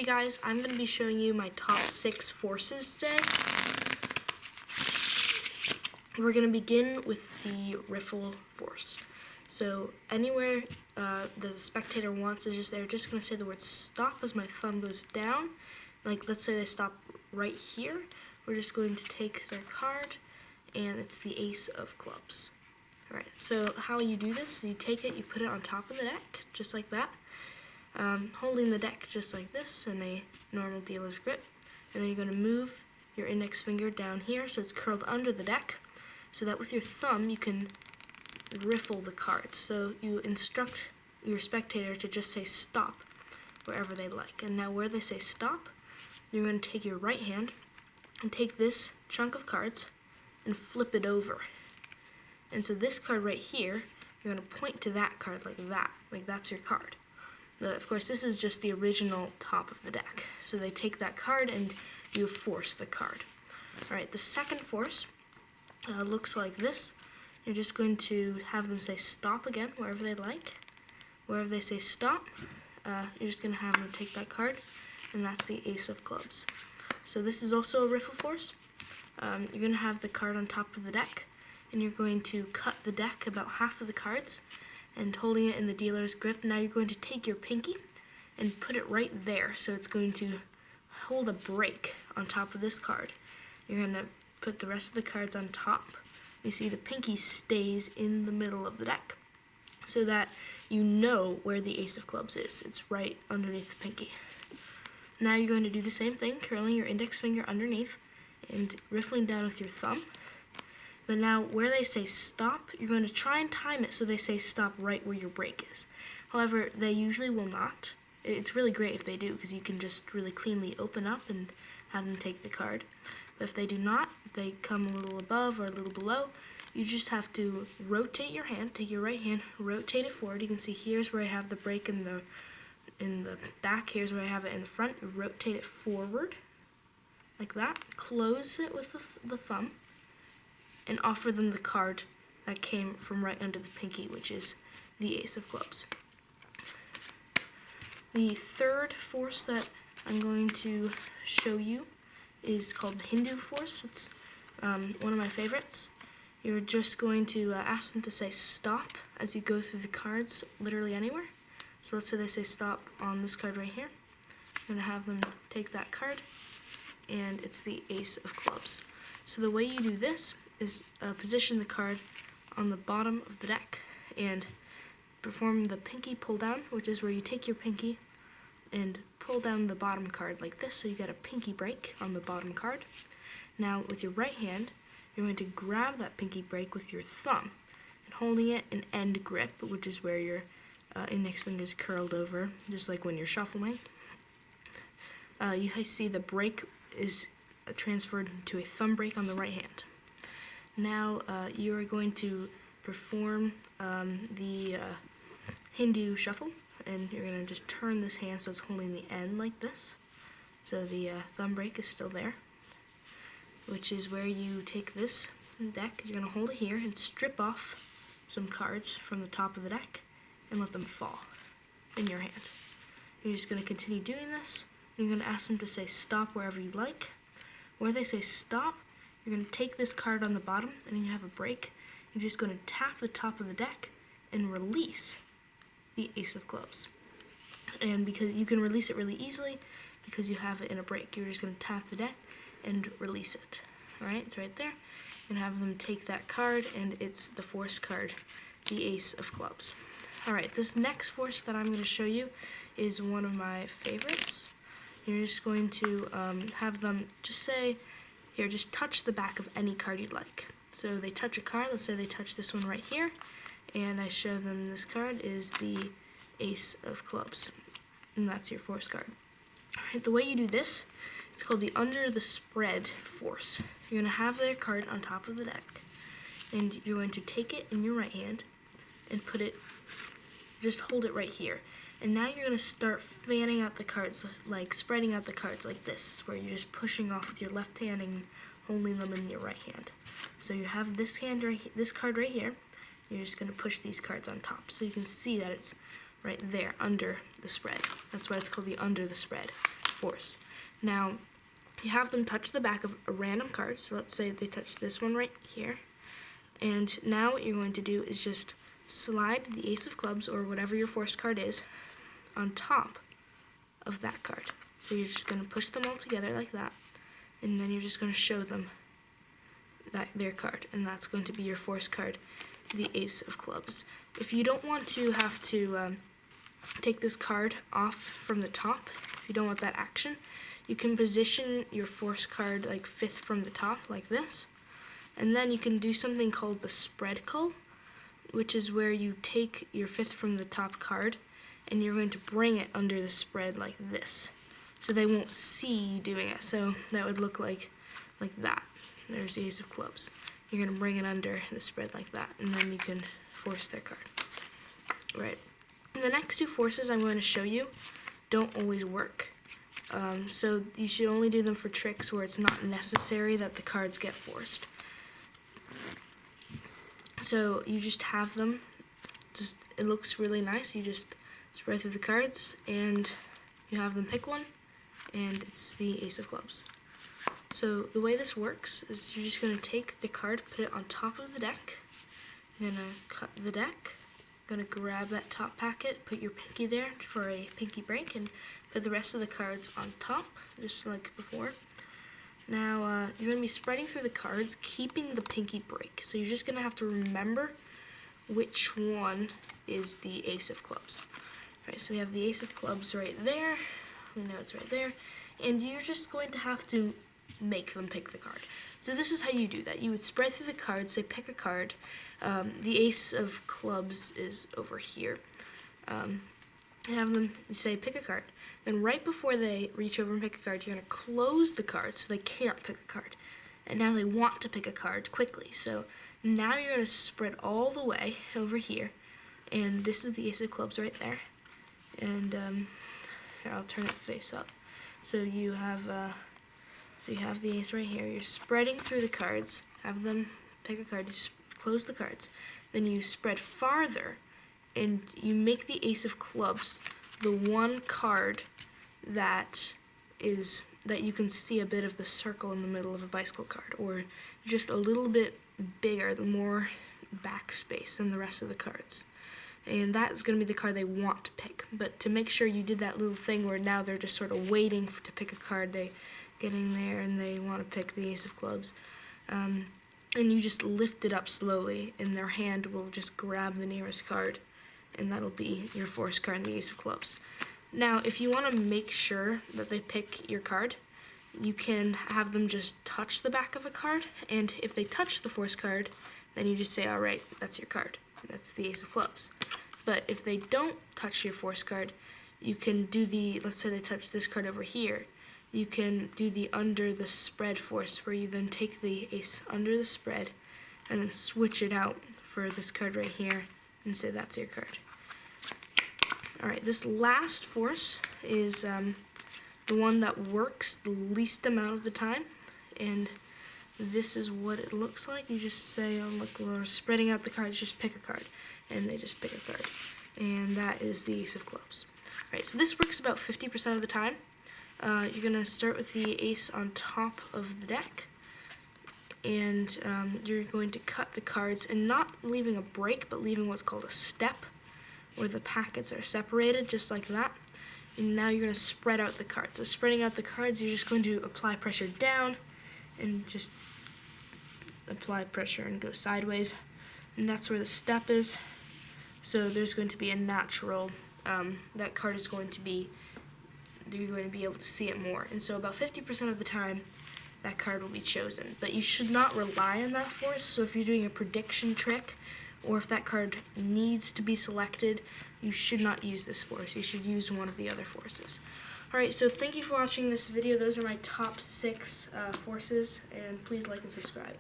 guys, I'm going to be showing you my top 6 forces today. We're going to begin with the riffle force. So anywhere the spectator wants is they're just going to say the word stop as my thumb goes down. Like let's say they stop right here. We're just going to take their card and it's the ace of clubs. Alright, so how you do this, you take it, you put it on top of the deck, just like that. Holding the deck just like this in a normal dealer's grip, and then you're going to move your index finger down here so it's curled under the deck, so that with your thumb you can riffle the cards. So you instruct your spectator to just say stop wherever they like. And now where they say stop, you're going to take your right hand and take this chunk of cards and flip it over. And so this card right here, you're going to point to that card like that's your card. But of course, this is just the original top of the deck. So they take that card and you force the card. Alright, the second force looks like this. You're just going to have them say stop again, wherever they like. Wherever they say stop, you're just going to have them take that card, and that's the ace of clubs. So this is also a riffle force. You're going to have the card on top of the deck, and you're going to cut the deck about half of the cards, and holding it in the dealer's grip. Now you're going to take your pinky and put it right there, so it's going to hold a break on top of this card. You're going to put the rest of the cards on top. You see the pinky stays in the middle of the deck, so that you know where the ace of clubs is. It's right underneath the pinky. Now you're going to do the same thing, curling your index finger underneath and riffling down with your thumb. But now where they say stop, you're going to try and time it so they say stop right where your break is. However, they usually will not. It's really great if they do, because you can just really cleanly open up and have them take the card. But if they do not, if they come a little above or a little below, you just have to rotate your hand, take your right hand, rotate it forward. You can see here's where I have the break in the back, here's where I have it in the front. Rotate it forward, like that. Close it with the thumb, and offer them the card that came from right under the pinky, which is the ace of clubs. The third force that I'm going to show you is called the Hindu force. It's one of my favorites. You're just going to ask them to say stop as you go through the cards, literally anywhere. So let's say they say stop on this card right here. I'm going to have them take that card, and it's the ace of clubs. So the way you do this is position the card on the bottom of the deck and perform the pinky pull down, which is where you take your pinky and pull down the bottom card like this, so you get a pinky break on the bottom card. Now with your right hand, you're going to grab that pinky break with your thumb and holding it in end grip, which is where your index finger is curled over, just like when you're shuffling. You see the break is transferred to a thumb break on the right hand. Now you are going to perform the Hindu shuffle, and you're going to just turn this hand so it's holding the end like this. So the thumb break is still there, which is where you take this deck, you're going to hold it here and strip off some cards from the top of the deck and let them fall in your hand. You're just going to continue doing this. You're going to ask them to say stop wherever you like. Where they say stop, you're going to take this card on the bottom, and then you have a break. You're just going to tap the top of the deck and release the ace of clubs. And because you can release it really easily, because you have it in a break, you're just going to tap the deck and release it. Alright, it's right there. And have them take that card, and it's the force card, the ace of clubs. Alright, this next force that I'm going to show you is one of my favorites. You're just going to have them just say, here, just touch the back of any card you'd like. So they touch a card, let's say they touch this one right here, and I show them this card is the ace of clubs, and that's your force card. Alright, the way you do this, it's called the under the spread force. You're going to have their card on top of the deck, and you're going to take it in your right hand and put it, just hold it right here. And now you're going to start fanning out the cards, like spreading out the cards like this, where you're just pushing off with your left hand and holding them in your right hand. So you have this card right here. You're just going to push these cards on top, so you can see that it's right there under the spread. That's why it's called the under the spread. force. Now, you have them touch the back of a random card, so let's say they touch this one right here, and now what you're going to do is just slide the ace of clubs, or whatever your force card is, on top of that card. So you're just going to push them all together like that, and then you're just going to show them their card, and that's going to be your force card, the ace of clubs. If you don't want to have to take this card off from the top, if you don't want that action, you can position your force card like 5th from the top, like this, and then you can do something called the spread cull, which is where you take your 5th from the top card and you're going to bring it under the spread like this, so they won't see you doing it. So that would look like that. There's the ace of clubs. You're going to bring it under the spread like that, and then you can force their card. Right. And the next two forces I'm going to show you don't always work. So you should only do them for tricks where it's not necessary that the cards get forced. So you just have them, it looks really nice. You just spread through the cards and you have them pick one, and it's the ace of clubs. So the way this works is you're just going to take the card, put it on top of the deck. You're going to cut the deck. You're going to grab that top packet, put your pinky there for a pinky break, and put the rest of the cards on top, just like before. Now, you're going to be spreading through the cards, keeping the pinky break. So you're just going to have to remember which one is the ace of clubs. All right, so we have the ace of clubs right there. We know it's right there. And you're just going to have to make them pick the card. So this is how you do that. You would spread through the cards, say pick a card. The ace of clubs is over here. Have them say pick a card. Then right before they reach over and pick a card, you're going to close the card so they can't pick a card. And now they want to pick a card quickly. So now you're going to spread all the way over here. And this is the ace of clubs right there. And here, I'll turn it face up. So you have the ace right here. You're spreading through the cards. Have them pick a card. Just close the cards. Then you spread farther, and you make the ace of clubs the one card that you can see a bit of the circle in the middle of a bicycle card, or just a little bit bigger, more backspace than the rest of the cards. And that is going to be the card they want to pick. But to make sure you did that little thing where now they're just sort of waiting to pick a card, they get in there and they want to pick the ace of clubs. And you just lift it up slowly, and their hand will just grab the nearest card, and that'll be your force card, the ace of clubs. Now, if you want to make sure that they pick your card, you can have them just touch the back of a card, and if they touch the force card, then you just say, all right, that's your card. That's the ace of clubs. But if they don't touch your force card, you can do let's say they touch this card over here, you can do the under the spread force, where you then take the ace under the spread and then switch it out for this card right here and say that's your card. Alright, this last force is the one that works the least amount of the time, and this is what it looks like. You just say, oh look, we're spreading out the cards, just pick a card, and they just pick a card, and that is the ace of clubs. Alright, so this works about 50% of the time. You're going to start with the ace on top of the deck, and you're going to cut the cards, and not leaving a break, but leaving what's called a step, where the packets are separated, just like that. And now you're going to spread out the cards. So spreading out the cards, you're just going to apply pressure down, and just apply pressure and go sideways. And that's where the step is. So there's going to be a natural, that card is going to be, you're going to be able to see it more. And so about 50% of the time, that card will be chosen. But you should not rely on that force. So if you're doing a prediction trick, or if that card needs to be selected, you should not use this force. You should use one of the other forces. Alright, so thank you for watching this video. Those are my top 6 forces, and please like and subscribe.